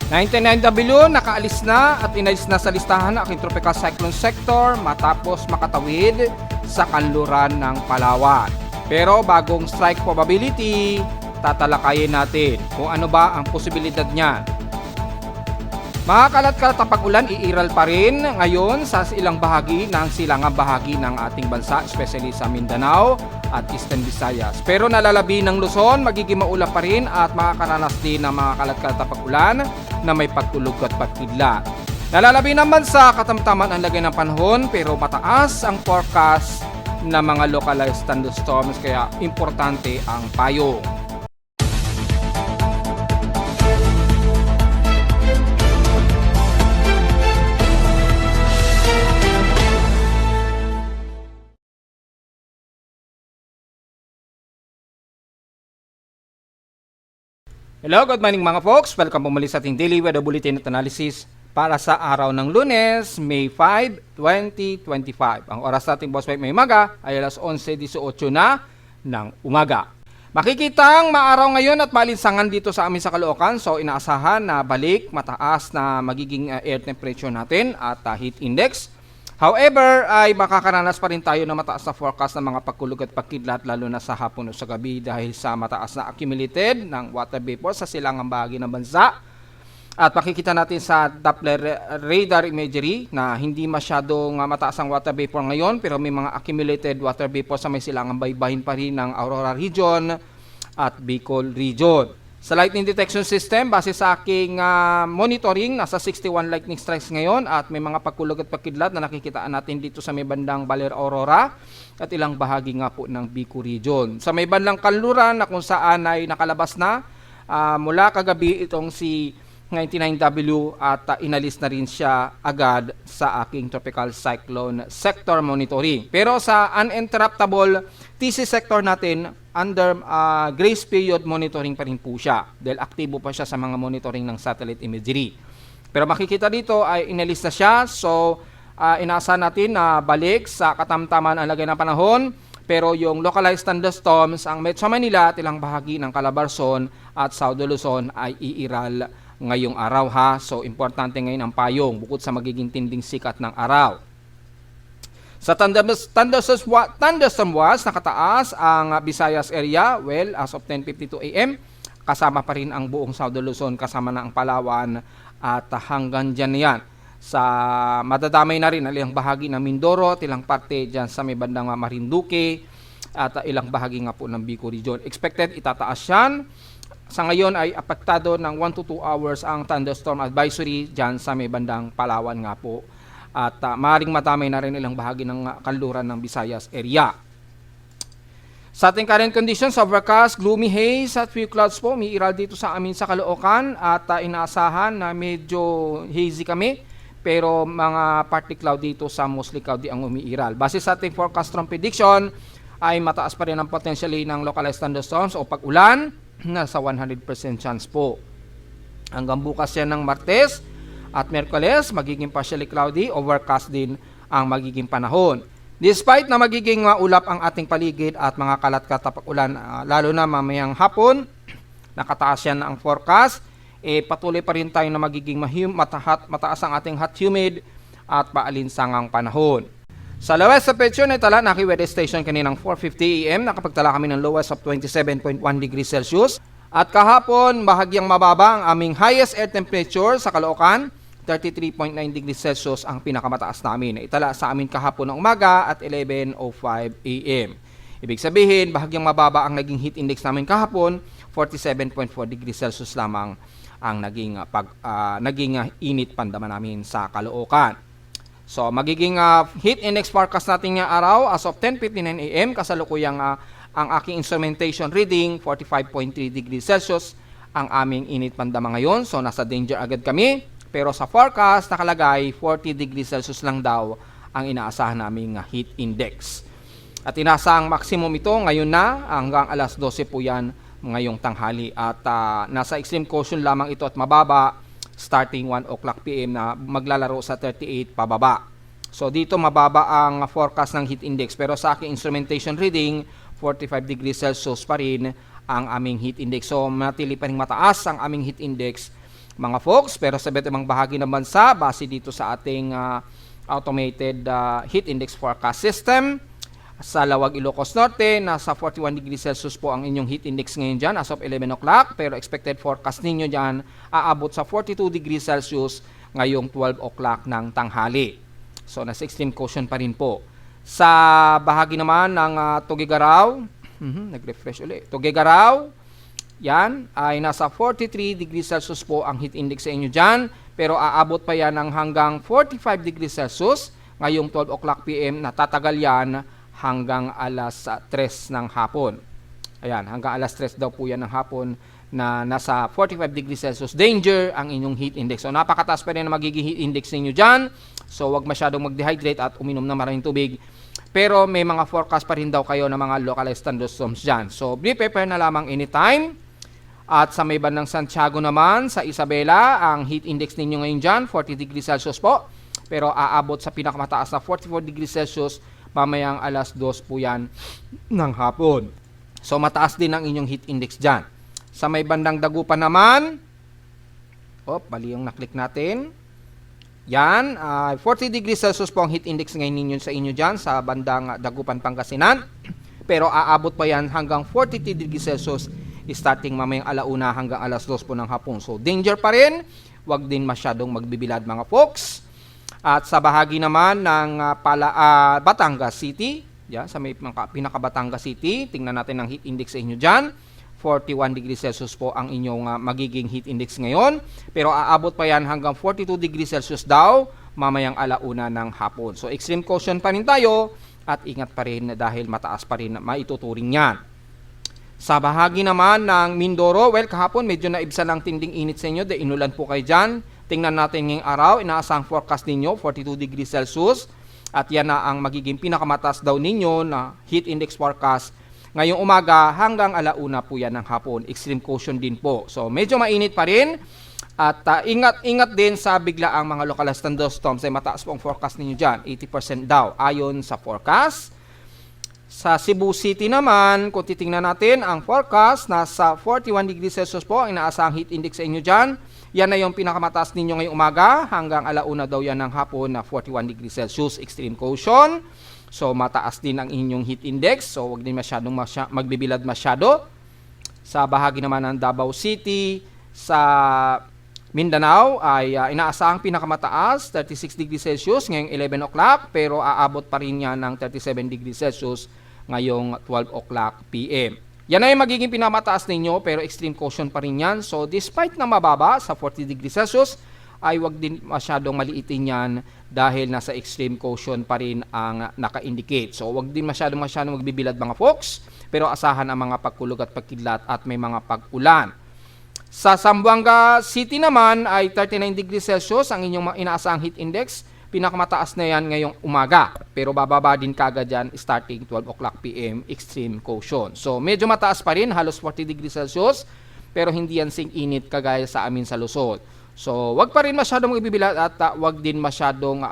99W nakaalis na at inalis na sa listahan ang aking tropical cyclone sector matapos makatawid sa kanluran ng Palawan. Pero bagong strike probability, tatalakayin natin kung ano ba ang posibilidad niyan. Makakalat-kalat ang pag-ulan, iiral pa rin ngayon sa ilang bahagi ng silangang bahagi ng ating bansa, especially sa Mindanao at Eastern Visayas. Pero nalalabi ng Luzon, magiging maulap pa rin at makakaranas din ng mga kalat-kalat na pag-ulan na may pagkulog at pagkidlat. Nalalabi naman sa katamtaman ang lagay ng panahon pero mataas ang forecast na mga localized thunderstorms kaya importante ang payong. Hello, good morning mga folks. Welcome po muli sa ating Daily Weather Bulletin at Analysis para sa araw ng Lunes, May 5, 2025. Ang oras nating Boss Mike may umaga ay alas 11:18 na ng umaga. Makikitang maaraw ngayon at malinsangan dito sa amin sa Caloocan. So inaasahan na balik mataas na magiging air temperature natin at heat index. However, ay makakaranas pa rin tayo ng mataas na forecast ng mga pagkulog at pagkidlat lalo na sa hapon o sa gabi dahil sa mataas na accumulated ng water vapor sa silangang bahagi ng bansa. At makikita natin sa Doppler radar imagery na hindi masyadong mataas ang water vapor ngayon pero may mga accumulated water vapor sa may silangang baybayin pa rin ng Aurora region at Bicol region. Sa lightning detection system, base sa aking monitoring, nasa 61 lightning strikes ngayon at may mga pagkulog at pagkidlat na nakikitaan natin dito sa may bandang Baler Aurora at ilang bahagi nga po ng Bicol region. Sa may bandang Kanluran na kung saan ay nakalabas na mula kagabi itong si 99W at inalis na rin siya agad sa aking tropical cyclone sector monitoring. Pero sa uninterruptible TC sector natin, under grace period monitoring pa rin po siya dahil aktibo pa siya sa mga monitoring ng satellite imagery. Pero makikita dito ay inalis na siya, so inaasahan natin na balik sa katamtaman ang lagay ng panahon. Pero yung localized thunderstorms, ang Metro Manila at ilang bahagi ng Calabarzon at South Luzon ay iiral ngayong araw ha. So importante ngayon ang payong bukod sa magiging tinding sikat ng araw. Sa thunderstorm watch, nakataas ang Visayas area, well, as of 10:52 AM, kasama pa rin ang buong South Luzon, kasama na ang Palawan at hanggang dyan yan. Sa madadamay na rin ang ilang bahagi ng Mindoro at ilang parte dyan sa may bandang Marinduque at ilang bahagi nga po ng Bicol region. Expected itataas yan. Sa ngayon ay apektado ng 1 to 2 hours ang thunderstorm advisory dyan sa may bandang Palawan nga po. At maaaring matamay na rin ilang bahagi ng kanluran ng Visayas area. Sa ating current conditions, overcast, gloomy haze at few clouds po. May iral dito sa amin sa Caloocan at inaasahan na medyo hazy kami. Pero mga partly cloud dito sa mostly cloudy ang umiiral. Base sa ating forecast from prediction ay mataas pa rin ang potentially ng localized thunderstorms o pag-ulan. Nasa 100% chance po. Hanggang bukas yan ng Martes at Miyerkules, magiging partially cloudy, overcast din ang magiging panahon. Despite na magiging maulap ang ating paligid at mga kalat-kalat na pag-ulan, lalo na mamayang hapon, nakataas yan ang forecast, patuloy pa rin tayo na magiging mataas ang ating hot humid at paalinsangang panahon. Sa lowest temperature na tala, naki-weather station kaninang 4:50 AM, nakapagtala kami ng lowest of 27.1 degrees Celsius. At kahapon, bahagyang mababa ang aming highest air temperature sa Caloocan, 33.9 degrees Celsius ang pinakamataas namin. Itala sa amin kahapon ng umaga at 11:05 AM. Ibig sabihin, bahagyang mababa ang naging heat index namin kahapon, 47.4 degrees Celsius lamang ang naging init pandaman namin sa Caloocan. So, magiging heat index forecast natin ngayong araw as of 10:59 AM, kasalukuyang ang aking instrumentation reading, 45.3 degrees Celsius ang aming init pandama ngayon. So, nasa danger agad kami. Pero sa forecast, nakalagay 40 degrees Celsius lang daw ang inaasahan naming heat index. At inaasahang maximum ito ngayon na hanggang alas 12 po yan ngayong tanghali. At nasa extreme caution lamang ito at mababa starting 1 o'clock PM na maglalaro sa 38 pababa. So dito mababa ang forecast ng heat index pero sa aking instrumentation reading 45 degrees Celsius pa rin ang aming heat index. So matili pa rin mataas ang aming heat index mga folks. Pero sa iba't ibang bahagi ng bansa, base dito sa ating automated heat index forecast system, sa Lawag, Ilocos Norte, nasa 41 degrees Celsius po ang inyong heat index ngayon dyan as of 11 o'clock. Pero expected forecast ninyo dyan, aabot sa 42 degrees Celsius ngayong 12 o'clock ng tanghali. So, nasa extreme caution pa rin po. Sa bahagi naman ng Tuguegarao, nag-refresh ulit. Tuguegarao, yan, ay nasa 43 degrees Celsius po ang heat index sa inyo dyan. Pero aabot pa yan ng hanggang 45 degrees Celsius ngayong 12 o'clock PM. Natatagal yan hanggang alas 3 ng hapon. Ayan, hanggang alas 3 daw po yan ng hapon na nasa 45 degrees Celsius danger ang inyong heat index. So, napakataas pa rin ang magiging heat index ninyo dyan. So, wag masyadong mag-dehydrate at uminom na maraming tubig. Pero may mga forecast pa rin daw kayo ng mga localized thunderstorms dyan. So, be prepared na lamang anytime. At sa may bandang Santiago naman, sa Isabela, ang heat index ninyo ngayon dyan, 40 degrees Celsius po. Pero aabot sa pinakamataas na 44 degrees Celsius mamayang alas 2 po yan ng hapon. So, mataas din ang inyong heat index dyan. Sa may bandang Dagupan naman, bali yung naklik natin. Yan, 40 degrees Celsius po ang heat index ngayon ninyo sa inyo dyan, sa bandang Dagupan, Pangasinan. Pero aabot pa yan hanggang 42 degrees Celsius starting mamayang alauna hanggang alas 2 po ng hapon. So, danger pa rin. Huwag din masyadong magbibilad mga folks. At sa bahagi naman ng Batangas City, sa may pinaka-Batangas City, tingnan natin ang heat index sa inyo dyan. 41 degrees Celsius po ang inyong magiging heat index ngayon. Pero aabot pa yan hanggang 42 degrees Celsius daw mamayang alauna ng hapon. So, extreme caution pa rin tayo at ingat pa rin dahil mataas pa rin maituturing yan. Sa bahagi naman ng Mindoro, kahapon medyo naibsa lang tinding init sa inyo dahil inulan po kayo dyan. Tingnan natin ngayong araw, inaasang forecast ninyo, 42 degrees Celsius. At yan na ang magiging pinakamataas daw ninyo na heat index forecast ngayong umaga hanggang alauna po yan ng hapon. Extreme caution din po. So, medyo mainit pa rin. At ingat din sa biglaang mga localized thunderstorms ay mataas po ang forecast ninyo dyan. 80% daw ayon sa forecast. Sa Cebu City naman, kung titingnan natin ang forecast, nasa 41 degrees Celsius po ang inaasahang heat index sa inyo dyan. Yan na yung pinakamataas ninyo ngayong umaga. Hanggang alauna daw yan ng hapon na 41 degrees Celsius. Extreme caution. So, mataas din ang inyong heat index. So, huwag din masyadong magbibilad masyado. Sa bahagi naman ng Davao City, sa Mindanao ay inaasahang pinakamataas, 36 degrees Celsius ngayong 11 o'clock. Pero aabot pa rin yan ng 37 degrees Celsius ngayong 12 o'clock PM. Yan ay magiging pinamataas ninyo pero extreme caution pa rin yan. So despite na mababa sa 40 degrees Celsius, ay wag din masyadong maliitin yan dahil nasa extreme caution pa rin ang naka-indicate. So wag din masyadong magbibilad mga folks, pero asahan ang mga pagkulog at pagkidlat at may mga pag-ulan. Sa Zamboanga City naman ay 39 degrees Celsius ang inyong inaasahang heat index. Pinakamataas na yan ngayong umaga. Pero bababa din kagad yan starting 12 o'clock PM, extreme caution. So medyo mataas pa rin, halos 40 degrees Celsius. Pero hindi yan sing init kagaya sa amin sa Luzon. So wag pa rin masyadong magbibilad at wag din masyadong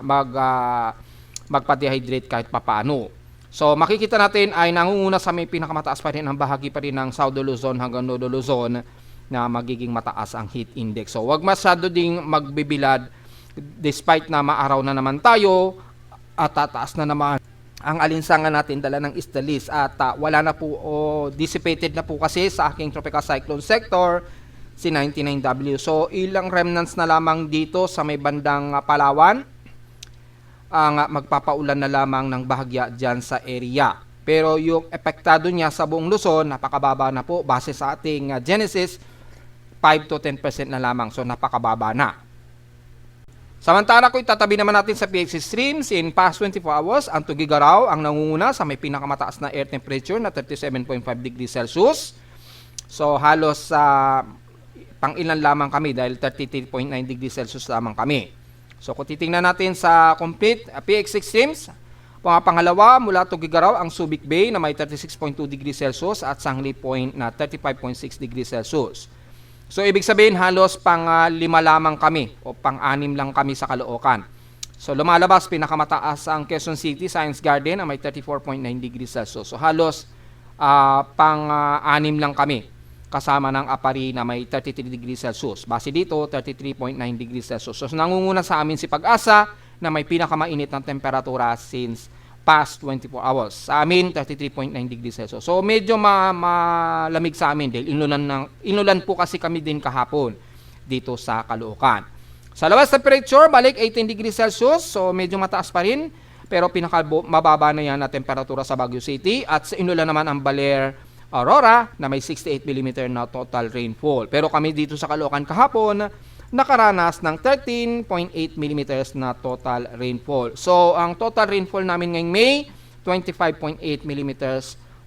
magpa-dehydrate kahit papaano. So makikita natin ay nangunguna sa may pinakamataas pa rin ang bahagi pa rin ng South Luzon hanggang North Luzon na magiging mataas ang heat index. So wag masyado ding magbibilad despite na maaraw na naman tayo at tataas na naman ang alinsangan natin dala ng Istalis at wala na po dissipated na po kasi sa aking tropical cyclone sector si 99W. So ilang remnants na lamang dito sa may bandang Palawan ang magpapaulan na lamang ng bahagya dyan sa area. Pero yung epektado niya sa buong Luzon, napakababa na po base sa ating Genesis, 5 to 10% na lamang. So napakababa na. Samantala ko itatabi naman natin sa PX streams in past 24 hours. Ang Tuguegarao ang nangunguna sa may pinakamataas na air temperature na 37.5 degrees Celsius. So halos pang ilan lamang kami dahil 33.9 degrees Celsius lamang kami. So kung titingnan natin sa complete PX extremes, pangalawa mula Tuguegarao ang Subic Bay na may 36.2 degrees Celsius at Sangley Point na 35.6 degrees Celsius. So, ibig sabihin, halos pang-5 lamang kami o pang-6 lang kami sa Caloocan. So, lumalabas, pinakamataas ang Quezon City Science Garden na may 34.9 degrees Celsius. So, halos pang-6 lang kami. kasama ng APARI na may 33 degrees Celsius. Base dito, 33.9 degrees Celsius. So, nangunguna sa amin si Pag-asa na may pinakamainit ng temperatura since past 24 hours. Sa amin, 33.9 degrees Celsius. So, medyo malamig sa amin dahil inulan po kasi kami din kahapon dito sa Caloocan. Sa labas temperature, balik 18 degrees Celsius. So, medyo mataas pa rin. Pero mababa na yan na temperatura sa Baguio City. At sa inulan naman ang Baler, Aurora na may 68 mm na total rainfall. Pero kami dito sa Caloocan kahapon, nakaranas ng 13.8 mm na total rainfall. So, ang total rainfall namin ngayong May, 25.8 mm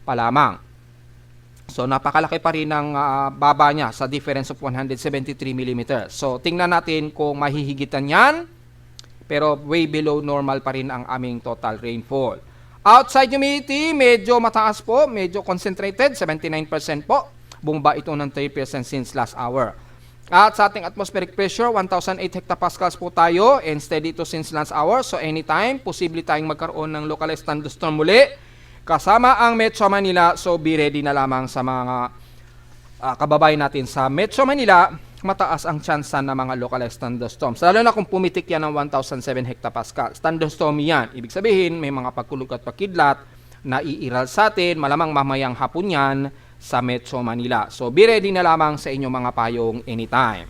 pa lamang. So, napakalaki pa rin ang baba niya sa difference of 173 mm. So, tingnan natin kung mahihigitan yan. Pero way below normal pa rin ang aming total rainfall. Outside humidity, medyo mataas po, medyo concentrated, 79% po. Bumaba ito ng 3% since last hour. At sa ating atmospheric pressure, 1,008 hectopascals po tayo and steady ito since last hour. So anytime, posible tayong magkaroon ng localized thunderstorm muli. Kasama ang Metro Manila, so be ready na lamang sa mga kababayan natin sa Metro Manila. Mataas ang tsansa ng mga localized thunderstorms. Lalo na kung pumitik yan ng 1,007 hectopascals. Thunderstorm yan. Ibig sabihin, may mga pagkulog at pagkidlat na iiral sa atin. Malamang mamayang hapon yan sa Metro Manila. So, be ready na lamang sa inyong mga payong anytime.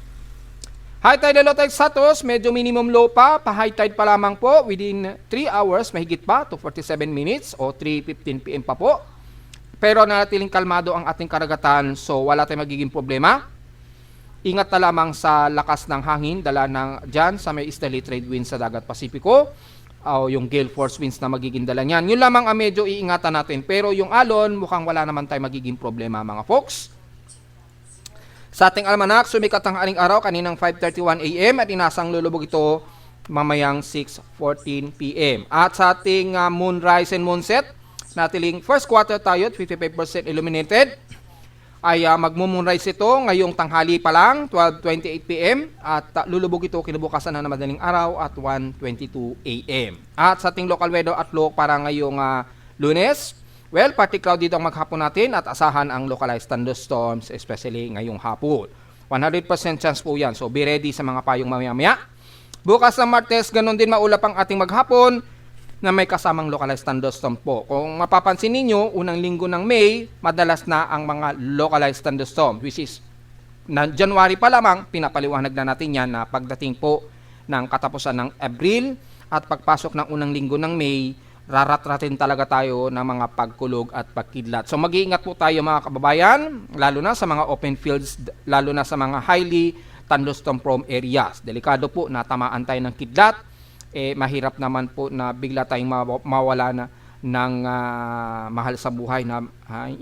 High tide and low tide status, medyo minimum low pa. Pa-high tide pa lamang po within 3 hours, mahigit pa to 47 minutes o 3:15 PM pa po. Pero nanatiling kalmado ang ating karagatan, so wala tayong magiging problema. Ingat na lamang sa lakas ng hangin, dala ng dyan sa may easterly trade winds sa dagat Pasipiko, o yung gale force winds na magiging dala niyan. Yun lamang ang medyo iingatan natin. Pero yung alon, mukhang wala naman tayo magiging problema mga folks. Sa ating almanak, sumikat ang aling araw kaninang 5:31 AM at inasang lulubog ito mamayang 6:14 PM. At sa ating moonrise and moonset, natiling first quarter tayo at 55% illuminated. Ay magmo-moonrise ito ngayong tanghali pa lang, 12:28 PM at lulubog ito kinabukasan na madaling araw at 1:22 AM. At sa ating local weather outlook para ngayong Lunes, well, partly cloudy dito ang maghapon natin at asahan ang localized thunderstorms especially ngayong hapon. 100% chance po yan, so be ready sa mga payong mamaya-maya. Bukas ng Martes, ganun din maulap ang ating maghapon na may kasamang localized thunderstorm po. Kung mapapansin ninyo, unang linggo ng May, madalas na ang mga localized thunderstorm, which is na January pa lamang, pinapaliwanag na natin yan na pagdating po ng katapusan ng Abril at pagpasok ng unang linggo ng May, raratratin talaga tayo ng mga pagkulog at pagkidlat. So mag-iingat po tayo mga kababayan, lalo na sa mga open fields, lalo na sa mga highly thunderstorm prone areas. Delikado po na tamaan tayo ng kidlat. Mahirap naman po na bigla tayong mawala na ng mahal sa buhay na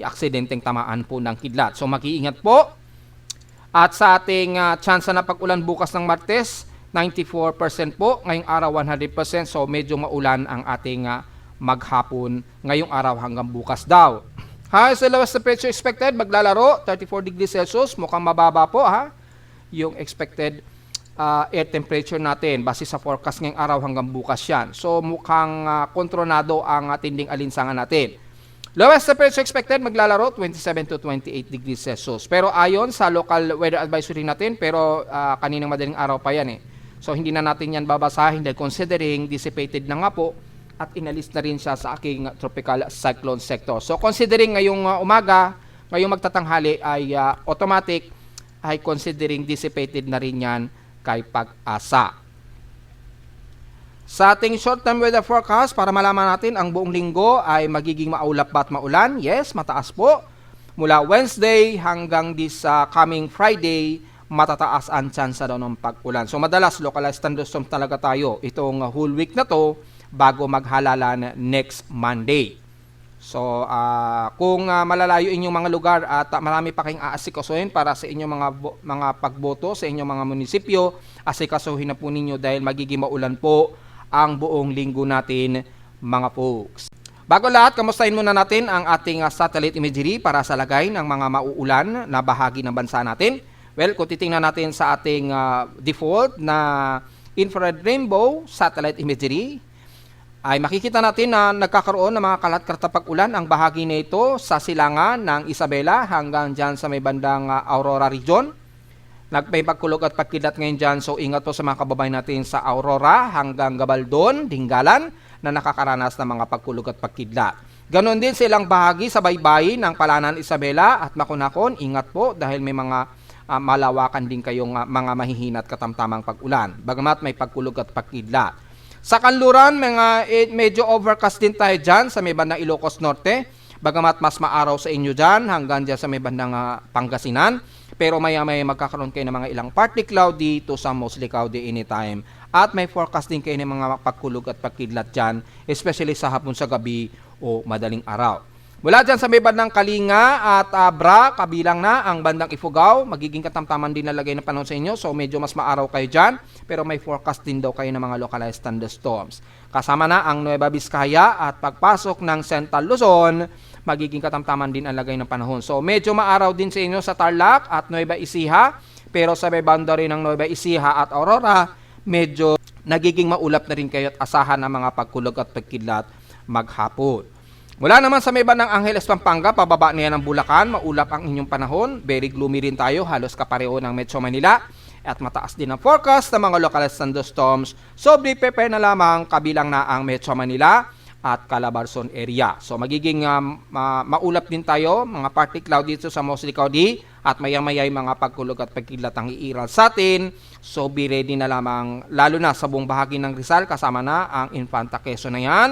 aksidenteng tamaan po ng kidlat. So mag-iingat po. At sa ating chance na pag-ulan bukas ng Martes, 94% po. Ngayong araw 100%. So medyo maulan ang ating maghapon ngayong araw hanggang bukas daw. Sa lowest temperature expected, maglalaro 34 degrees Celsius. Mukhang mababa po yung expected air temperature natin base sa forecast ngayong araw hanggang bukas yan. So mukhang kontrolado ang tinding alinsangan natin. Lowest temperature expected maglalaro 27 to 28 degrees Celsius. Pero ayon sa local weather advisory natin, pero kaninang madaling araw pa yan So hindi na natin yan babasahin dahil considering dissipated na nga po at inalis na rin siya sa aking tropical cyclone sector. So considering ngayong umaga, ngayong magtatanghali ay automatic ay considering dissipated na rin yan kay Pag-asa. Sa ating short-term weather forecast, para malaman natin ang buong linggo ay magiging maulap ba at maulan? Yes, mataas po. Mula Wednesday hanggang this coming Friday, matataas ang chance daw ng pag-ulan. So madalas localized thunderstorms talaga tayo itong whole week na to bago maghalalan next Monday. So, kung malalayo inyong mga lugar at marami pa kayong aasikasuhin para sa inyong mga pagboto sa inyong mga munisipyo, asikasuhin na po ninyo dahil magiging maulan po ang buong linggo natin, mga folks. Bago lahat, kamustahin muna natin ang ating satellite imagery para sa lagay ng mga mauulan na bahagi ng bansa natin. Well, kung titingnan natin sa ating default na infrared rainbow satellite imagery, ay makikita natin na nagkakaroon ng mga kalat-kalat na pag-ulan ang bahagi nito sa silangan ng Isabela hanggang dyan sa may bandang Aurora region. May pagkulog at pagkidlat ngayon dyan, so ingat po sa mga kababayan natin sa Aurora hanggang Gabaldon, Dinggalan na nakakaranas ng mga pagkulog at pagkidlat. Ganon din sa ilang bahagi sa baybayin ng Palanan, Isabela at Makunakon, ingat po dahil may mga malawakan din kayong mga mahihina at katamtamang pag-ulan. Bagamat may pagkulog at pagkidlat. Sa kanluran, medyo overcast din tayo dyan sa may bandang Ilocos Norte. Bagamat mas maaraw sa inyo dyan hanggang dyan sa may bandang Pangasinan. Pero maya-maya magkakaroon kayo ng mga ilang partly cloudy to some mostly cloudy anytime. At may forecast din kayo ng mga pagkulog at pagkidlat dyan, especially sa hapon, sa gabi o madaling araw. Mula dyan sa may bandang Kalinga at Abra, kabilang na ang bandang Ifugao, magiging katamtaman din nalagay na panahon sa inyo. So medyo mas maaraw kayo dyan, pero may forecast din daw kayo ng mga localized thunderstorms. Kasama na ang Nueva Vizcaya at pagpasok ng Central Luzon, magiging katamtaman din ang lagay ng panahon. So medyo maaraw din sa inyo sa Tarlac at Nueva Ecija, pero sa may boundary ng Nueva Ecija at Aurora, medyo nagiging maulap na rin kayo at asahan ang mga pagkulog at pagkidlat maghapon. Mula naman sa may bandang Angeles, Pampanga, pababa niya ng Bulacan, maulap ang inyong panahon. Very gloomy rin tayo, halos kapareho ng Metro Manila. At mataas din ang forecast ng mga localized thunderstorms. So be prepared na lamang, kabilang na ang Metro Manila at Calabarzon area. So magiging maulap din tayo, mga partly cloudy dito sa mostly cloudy at maya-maya mga pagkulog at pagkidlat ang iiral sa atin. So be ready na lamang, lalo na sa buong bahagi ng Rizal, kasama na ang Infanta Quezon na yan.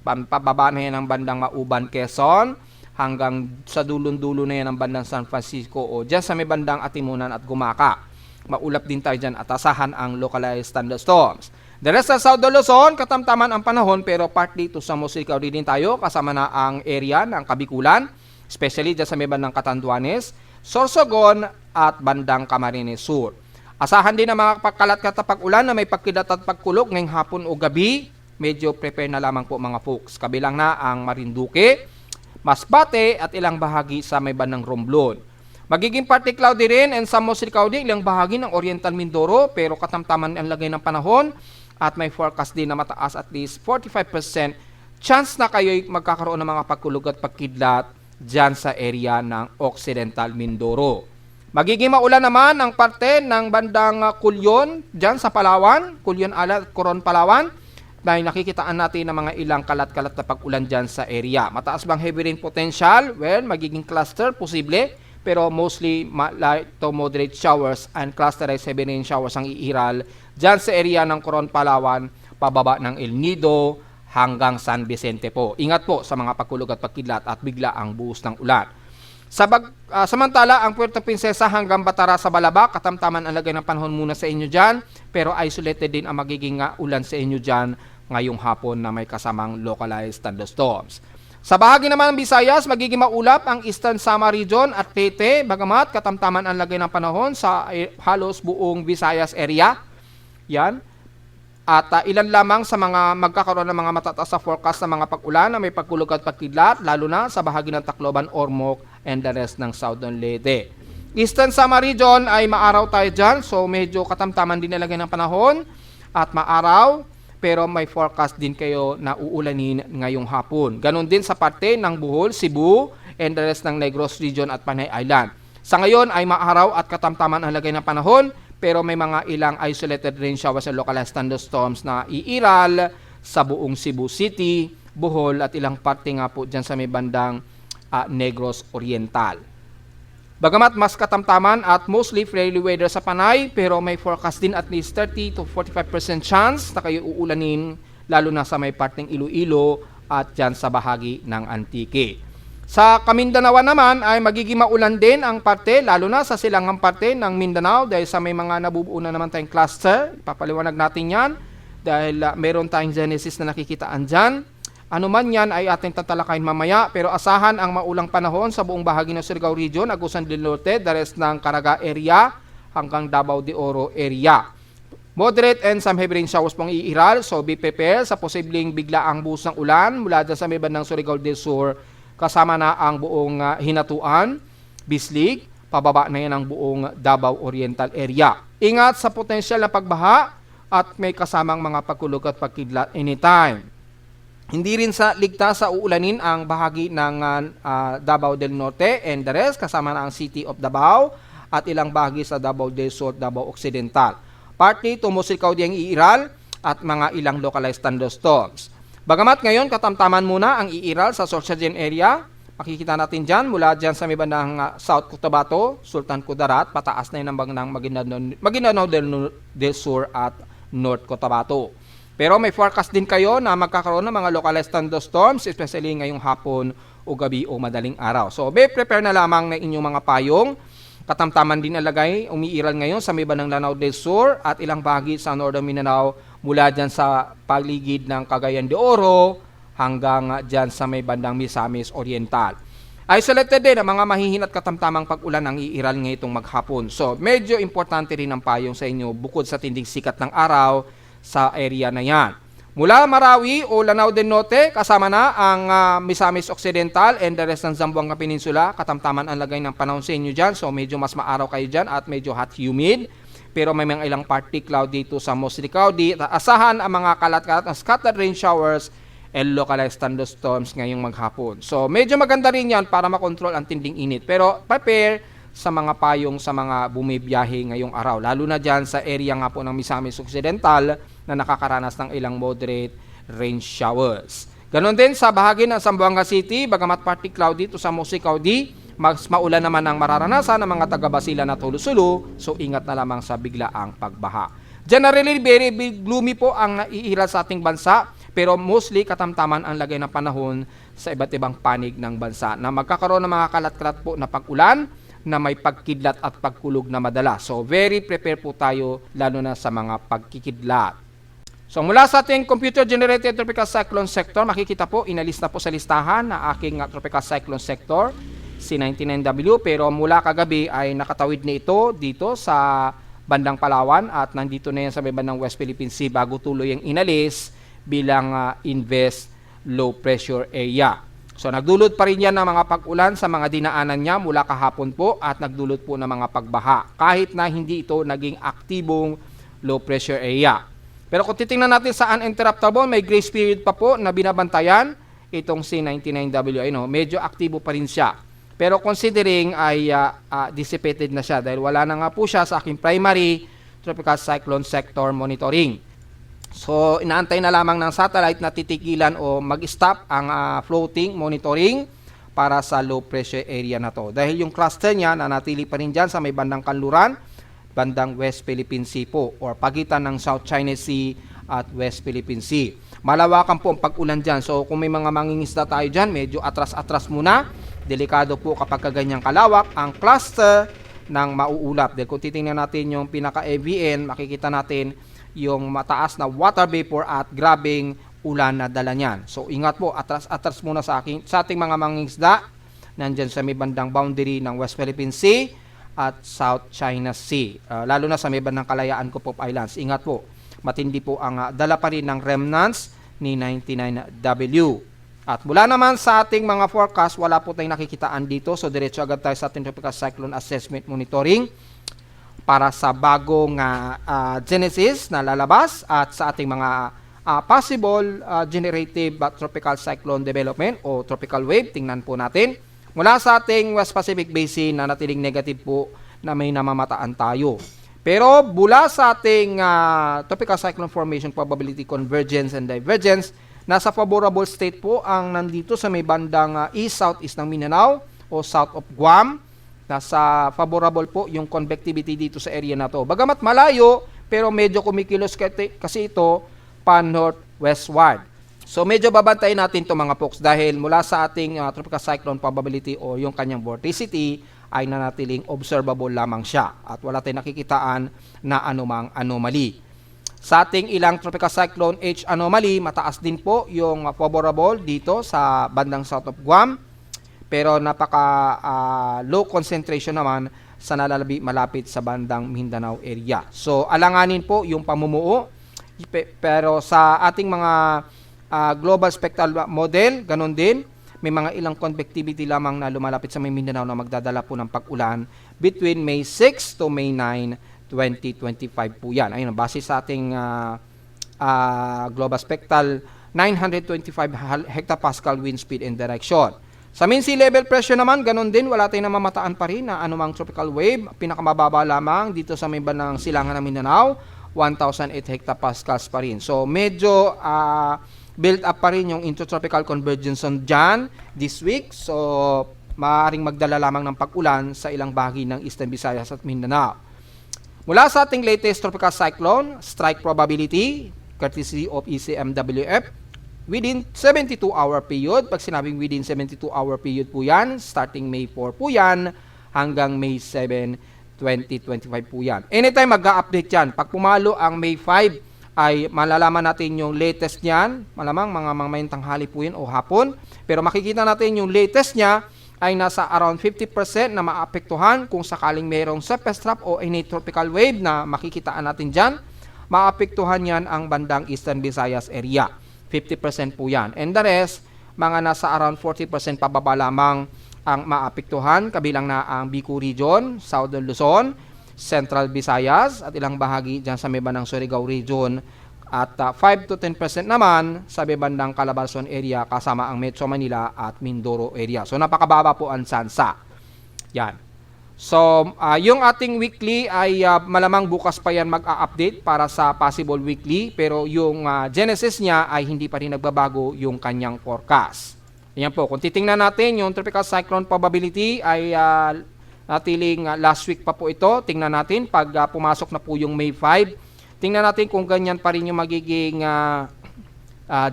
Pababa na yan ang bandang Mauban, Quezon, hanggang sa dulon-dulo na yan ang bandang San Francisco o dyan sa may bandang Atimunan at Gumaka. Maulap din tayo dyan at asahan ang localized thunderstorms. The rest of South Luzon, katamtaman ang panahon pero partly to sa mostly cloudy din tayo, kasama na ang area ng Kabikulan, especially dyan sa may bandang Catanduanes, Sorsogon at bandang Camarines Sur. Asahan din ang mga pagkalat-kalat na pag-ulan na may pagkidat at pagkulog ngayong hapon o gabi. Medyo prepare na lamang po mga folks. Kabilang na ang Marinduque, Masbate at ilang bahagi sa may bandang Romblon. Magiging partly cloudy rin and some mostly cloudy ilang bahagi ng Oriental Mindoro pero katamtaman ang lagay ng panahon at may forecast din na mataas at least 45% chance na kayo'y magkakaroon ng mga pagkulog at pagkidlat dyan sa area ng Occidental Mindoro. Magiging maulan naman ang parte ng bandang Culyon dyan sa Palawan, Culyon Alat at Coron, Palawan. Dahil nakikitaan natin ng mga ilang kalat-kalat na pag-ulan dyan sa area. Mataas bang heavy rain potential? Well, magiging cluster, posible. Pero mostly light to moderate showers and clusterized heavy rain showers ang iiral dyan sa area ng Coron, Palawan, pababa ng El Nido hanggang San Vicente po. Ingat po sa mga pagkulog at pagkidlat at bigla ang buhos ng ulan. Samantala, ang Puerto Princesa hanggang Batara sa Balabac, katamtaman ang lagay ng panahon muna sa inyo dyan, pero isolated din ang magiging ulan sa inyo dyan ngayong hapon na may kasamang localized thunderstorms. Sa bahagi naman ng Visayas, magiging maulap ang Eastern Samar Region at Leyte, bagamat katamtaman ang lagay ng panahon sa halos buong Visayas area. Yan. At ilan lamang sa mga magkakaroon ng mga matataas sa forecast ng mga pag-ulan na may pagkulog at pagkidlat, lalo na sa bahagi ng Tacloban, Ormoc, and the rest ng Southern Leyte. Eastern Samar Region ay maaraw tayo dyan, so medyo katamtaman din nilagay ng panahon at maaraw, pero may forecast din kayo na uulanin ngayong hapon. Ganon din sa parte ng Bohol, Cebu, and the rest ng Negros Region at Panay Island. Sa ngayon ay maaraw at katamtaman ang lagay ng panahon, pero may mga ilang isolated rain showers and localized thunderstorms na iiral sa buong Cebu City, Bohol at ilang parte nga po dyan sa may bandang Negros Oriental. Bagamat mas katamtaman at mostly friendly weather sa Panay, pero may forecast din at least 30 to 45% chance na kayo uulanin, lalo na sa may parteng Iloilo at dyan sa bahagi ng Antique. Sa Kamindanao naman ay magiging maulan din ang parte, lalo na sa silangang parte ng Mindanao dahil sa may mga nabubuo na naman tayong cluster. Papaliwanag natin yan dahil meron tayong genesis na nakikitaan dyan. Ano man yan ay ating tatalakayin mamaya, pero asahan ang maulang panahon sa buong bahagi ng Surigao Region, Agusan del Norte, the rest ng Caraga area hanggang Davao de Oro area. Moderate and some heavy rain showers pong iiral, so be prepared sa posibleng biglaang buhos ng ulan mula dyan sa may bandang Surigao del Sur, kasama na ang buong Hinatuan, Bislig, pababa na yan ang buong Davao Oriental area. Ingat sa potensyal na pagbaha at may kasamang mga pagkulog at pagkidlat anytime. Hindi rin sa ligtas sa uulanin ang bahagi ng Davao del Norte and the rest, kasama na ang City of Davao at ilang bahagi sa Davao del Sur, Davao Occidental. Partly tumusikaw diyang iiral at mga ilang localized thunderstorms. Bagamat ngayon katamtaman muna ang iiral sa Sorsogon area, makikita natin dyan mula dyan sa may bandang South Cotabato, Sultan Kudarat, pataas na yun ang bandang Maguindanao del Sur at North Cotabato. Pero may forecast din kayo na magkakaroon ng mga localized thunderstorms, especially ngayong hapon o gabi o madaling araw. So, be prepare na lamang ng inyong mga payong. Katamtaman din alagay, umiiral ngayon sa may bandang Lanao del Sur at ilang bahagi sa Northern Mindanao mula dyan sa paligid ng Cagayan de Oro hanggang dyan sa may bandang Misamis Oriental. Isolated din ang mga mahihinat katamtamang pag-ulan ang iiral ngayong maghapon. So, medyo importante rin ang payong sa inyo bukod sa tinding sikat ng araw sa area na yan. Mula Marawi o Lanao del Norte, kasama na ang Misamis Occidental and the rest ng Zamboanga Peninsula. Katamtaman ang lagay ng panahon sa inyo dyan. So medyo mas maaraw kayo dyan at medyo hot humid. Pero may mga ilang partly cloudy dito sa mostly cloudy. Asahan ang mga kalat-kalat ng scattered rain showers and localized thunderstorms ngayong maghapon. So medyo maganda rin yan para makontrol ang tinding init. Pero prepare sa mga payong sa mga bumibiyahe ngayong araw. Lalo na dyan sa area nga po ng Misamis Occidental na nakakaranas ng ilang moderate rain showers. Ganon din sa bahagi ng Zamboanga City, bagamat partly cloudy to sa mostly cloudy, mas maulan naman ang mararanasan ng mga taga-Basilan at Hulusulu, so ingat na lamang sa biglaang pagbaha. Generally, very gloomy po ang naiiral sa ating bansa, pero mostly katamtaman ang lagay ng panahon sa iba't ibang panig ng bansa na magkakaroon ng mga kalat-kalat po na pag-ulan na may pagkidlat at pagkulog na madala. So very prepared po tayo lalo na sa mga pagkikidlat. So mula sa ating computer-generated tropical cyclone sector, makikita po, inalis na po sa listahan na aking tropical cyclone sector, C99W, pero mula kagabi ay nakatawid na ito dito sa bandang Palawan at nandito na yan sa may bandang West Philippine Sea bago tuloy ang inalis bilang invest low pressure area. So nagdulot pa rin yan ng mga pag-ulan sa mga dinaanan niya mula kahapon po at nagdulot po ng mga pagbaha kahit na hindi ito naging aktibong low pressure area. Pero kung titingnan natin sa uninterruptible, may grace period pa po na binabantayan itong C99W. Medyo aktibo pa rin siya. Pero considering ay dissipated na siya dahil wala na nga po siya sa aking primary tropical cyclone sector monitoring. So, inaantay na lamang ng satellite na titigilan o mag-stop ang floating monitoring para sa low pressure area na to. Dahil yung cluster niya nanatili pa rin dyan sa may bandang Kanluran, bandang West Philippine Sea po, or pagitan ng South China Sea at West Philippine Sea. Malawakan po ang pag-ulan dyan. So, kung may mga mangingisda tayo dyan, medyo atras-atras muna. Delikado po kapag ganyang kalawak ang cluster ng mauulap. Dahil kung titingnan natin yung pinaka-AVN, makikita natin yung mataas na water vapor at grabing ulan na dala niyan. So ingat po, atras-atras muna sa ating mga mangingisda nandyan sa may bandang boundary ng West Philippine Sea at South China Sea. Lalo na sa may bandang Kalayaan Cupop Islands. Ingat po, matindi po ang dala pa rin ng remnants ni 99W. At mula naman sa ating mga forecast, wala po tayong nakikitaan dito. So diretso agad tayo sa ating tropical cyclone assessment monitoring para sa bagong genesis na lalabas at sa ating mga possible generative tropical cyclone development o tropical wave. Tingnan po natin. Mula sa ating West Pacific Basin na natiling negative po na may namamataan tayo. Pero mula sa ating tropical cyclone formation probability convergence and divergence, nasa favorable state po ang nandito sa may bandang east-southeast ng Mindanao o south of Guam. Nasa favorable po yung convectivity dito sa area na to. Bagamat malayo, pero medyo kumikilos kasi ito pan-northwestward. So medyo babantayin natin ito mga folks dahil mula sa ating tropical cyclone probability o yung kanyang vorticity ay nanatiling observable lamang siya at wala tayong nakikitaan na anumang anomaly. Sa ating ilang tropical cyclone H anomaly, mataas din po yung favorable dito sa bandang south of Guam. Pero napaka low concentration naman sa malapit sa bandang Mindanao area. So alanganin po yung pamumuo. Pero sa ating mga global spectral model, ganun din. May mga ilang convectivity lamang na lumalapit sa may Mindanao na magdadala po ng pag-ulan between May 6 to May 9, 2025 po yan. Ayun, base sa ating global spectral 925 hectopascal wind speed and direction. Sa mean sea level pressure naman, ganun din, wala tayong namamataan pa rin na anumang tropical wave. Pinakamababa lamang dito sa may bandang silangan ng Mindanao, 1,008 hectopascals pa rin. So medyo build up pa rin yung intertropical convergence dyan this week. So maaaring magdala lamang ng pag-ulan sa ilang bahagi ng Eastern Visayas at Mindanao. Mula sa ating latest tropical cyclone, strike probability, courtesy of ECMWF, within 72-hour period. Pag sinabing within 72-hour period po yan, starting May 4 po yan, hanggang May 7, 2025 po yan. Anytime mag-a-update yan. Pag pumalo ang May 5, ay malalaman natin yung latest niyan. Malamang mga mamayang tanghali po yun o hapon. Pero makikita natin yung latest niya ay nasa around 50% na maapektuhan kung sakaling mayroong surface trap o any tropical wave na makikitaan natin dyan. Maapektuhan yan ang bandang Eastern Visayas area. 50% po yan. And the rest, mga nasa around 40% pababa lamang ang maapektuhan, kabilang na ang Bicol Region, Southern Luzon, Central Visayas, at ilang bahagi dyan sa may bandang Surigao Region, at 5 to 10% naman sa may bandang Calabarzon area kasama ang Metro Manila at Mindoro area. So napakababa po ang sansa. Yan. So, yung ating weekly ay malamang bukas pa yan mag-a-update para sa possible weekly, pero yung genesis niya ay hindi pa rin nagbabago yung kanyang forecast. Ayan po, kung titingnan natin yung tropical cyclone probability ay natiling last week pa po ito. Tingnan natin pag pumasok na po yung May 5. Tingnan natin kung ganyan pa rin yung magiging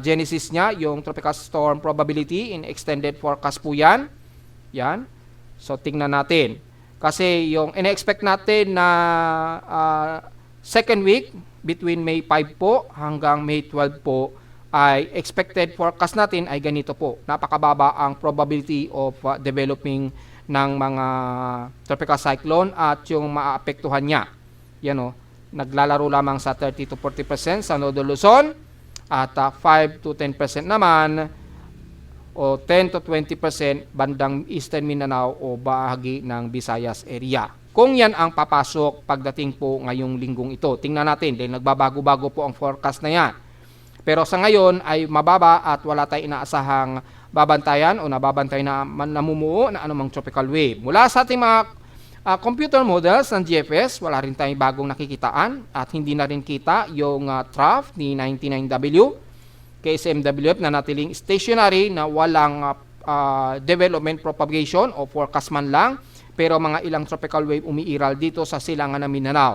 genesis niya, yung tropical storm probability in extended forecast po yan. Yan. So, tingnan natin. Kasi yung ina-expect natin na second week between May 5 po hanggang May 12 po ay expected forecast natin ay ganito po. Napakababa ang probability of developing ng mga tropical cyclone at yung maapektuhan niya. Yan o, naglalaro lamang sa 30 to 40% sa Northern Luzon at 5 to 10% naman o 10 to 20% bandang Eastern Mindanao o bahagi ng Visayas area. Kung yan ang papasok pagdating po ngayong linggong ito. Tingnan natin dahil nagbabago-bago po ang forecast na yan. Pero sa ngayon ay mababa at wala tayong inaasahang babantayan o nababantay na namumuo na anumang tropical wave. Mula sa ating mga computer models ng GFS, wala rin tayong bagong nakikitaan at hindi na rin kita yung trough ni 99W. KSMWF na natiling stationary na walang development propagation o forecast man lang, pero mga ilang tropical wave umiiral dito sa silangan ng Mindanao.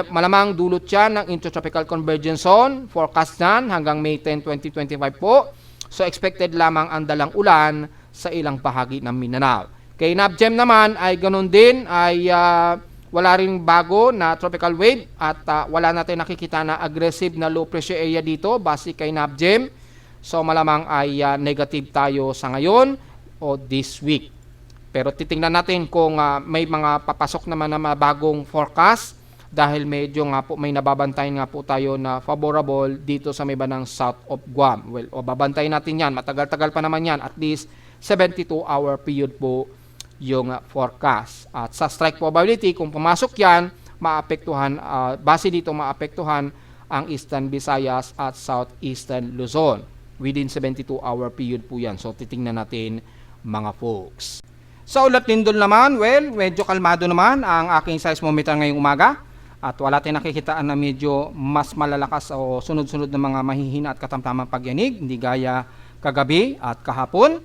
Malamang dulot yan ng intertropical convergence zone, forecast nan hanggang May 10, 2025 po. So expected lamang ang dalang ulan sa ilang bahagi ng Mindanao. Kay NAVGEM naman ay ganun din, ay wala ring bago na tropical wave at wala natin nakikita na aggressive na low pressure area dito base kay NAVGEM. So malamang ay negative tayo sa ngayon o this week. Pero titingnan natin kung may mga papasok naman na bagong forecast dahil medyo nga po may nababantayan nga po tayo na favorable dito sa may bandang south of Guam. Well, o babantayan natin yan. Matagal-tagal pa naman yan. At least 72-hour period po yung forecast. At sa strike probability, kung pumasok yan, maapektuhan, base dito maapektuhan ang Eastern Visayas at Southeastern Luzon. Within 72-hour period po yan. So, titingnan natin mga folks. Sa ulat lindol naman, well, medyo kalmado naman ang aking seismometer ngayong umaga. At wala tayong nakikitaan na medyo mas malalakas o sunod-sunod na mga mahihina at katamtamang pagyanig. Hindi gaya kagabi at kahapon.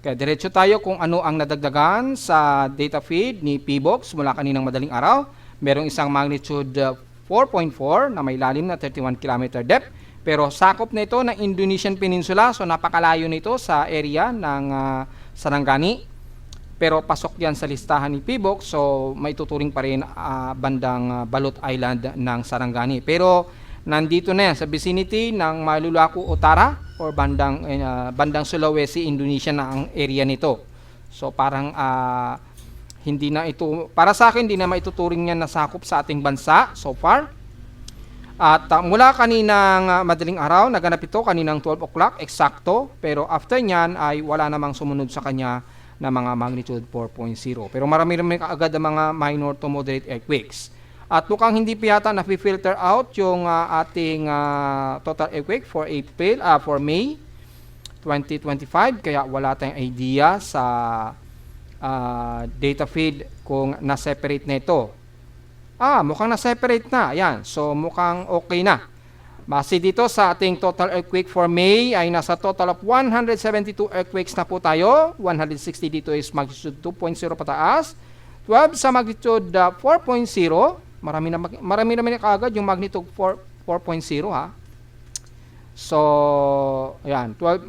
Kaya diretso tayo kung ano ang nadagdagan sa data feed ni PBOX mula kaninang madaling araw. Merong isang magnitude 4.4 na may lalim na 31 km depth. Pero sakop na ito ng Indonesian Peninsula, so napakalayo nito sa area ng Sarangani. Pero pasok yan sa listahan ni PBOX, so may tuturing pa rin bandang Balot Island ng Sarangani. Pero nandito na yan sa vicinity ng Malulaku, Utara or bandang Sulawesi, Indonesia na ang area nito. So parang hindi na ito, para sa akin, hindi na maituturing yan na sakop sa ating bansa so far. At mula kaninang madaling araw, naganap ito kaninang 12 o'clock, eksakto. Pero after nyan ay wala namang sumunod sa kanya na mga magnitude 4.0. Pero marami-rami kaagad ang mga minor to moderate earthquakes. At mukhang hindi pa yata na-filter out yung ating total earthquake for for May 2025, kaya wala tayong idea sa data feed kung na-separate na ito. Mukhang na-separate na. Ayan. So, mukhang okay na. Base dito sa ating total earthquake for May ay nasa total of 172 earthquakes na po tayo. 160 dito is magnitude 2.0 pataas. 12 sa magnitude 4.0. Marami naman kaagad yung magnitude 4.0 ha. So, ayan. 12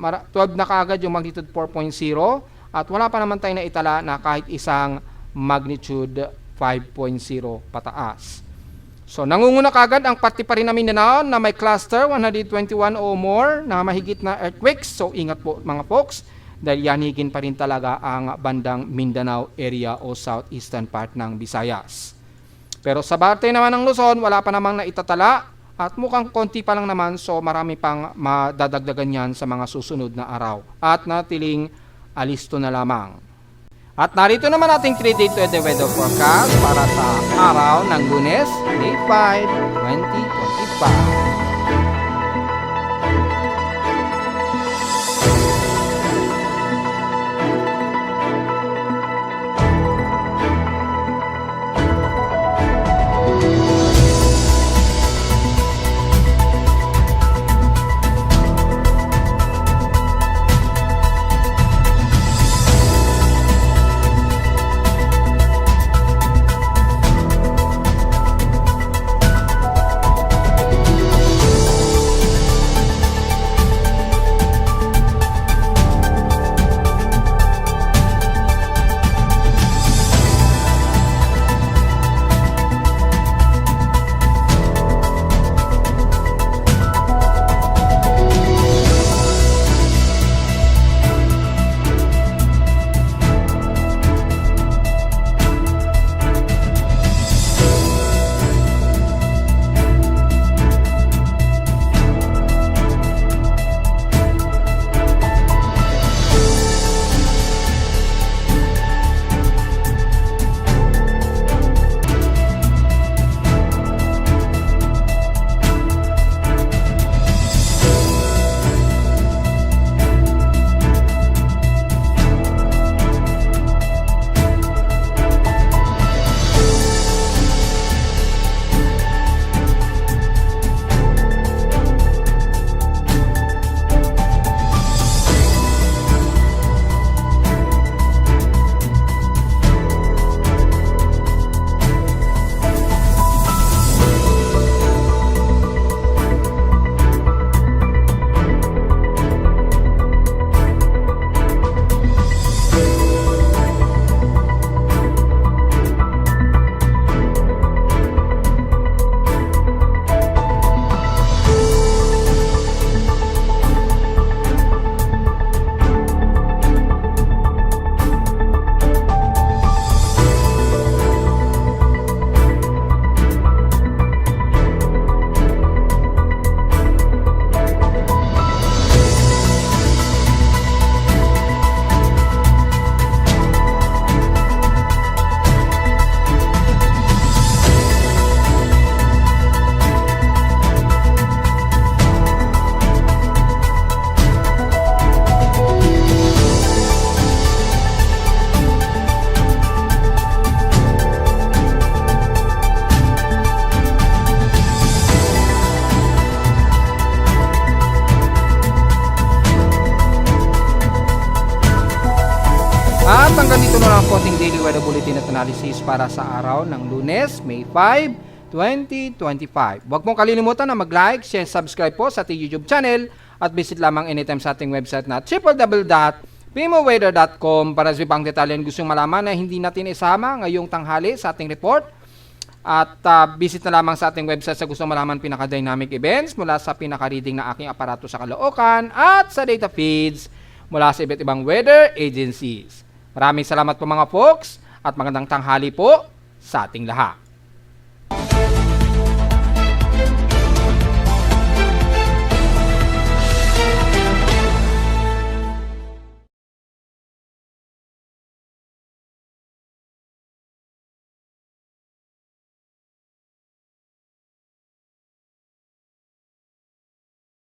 na kaagad yung magnitude 4.0. At wala pa naman tayo na itala na kahit isang magnitude 5.0 pataas. So, nangunguna kagad ang pati pa rin na Mindanao na may cluster 121 o more na mahigit na earthquakes. So, ingat po mga folks dahil yanigin pa rin talaga ang bandang Mindanao area o southeastern part ng Visayas. Pero sa parte naman ng Luzon, wala pa namang naitatala at mukhang konti pa lang naman, so marami pang madadagdagan yan sa mga susunod na araw. At natiling alisto na lamang. At narito naman ating 3-day weather forecast para sa araw ng Lunes, May 5, 2025. At hanggang dito na lang ang konting daily weather bulletin at analysis para sa araw ng Lunes, May 5, 2025. Huwag mong kalilimutan na mag-like, share, subscribe po sa ating YouTube channel at visit lamang anytime sa ating website na www.pimoweather.com para sa ibang detalye gustong malaman na hindi natin isama ngayong tanghali sa ating report. At visit na lamang sa ating website sa gustong malaman pinaka-dynamic events mula sa pinaka-reading na aking aparato sa Caloocan at sa data feeds mula sa iba't ibang weather agencies. Maraming salamat po mga folks at magandang tanghali po sa ating lahat.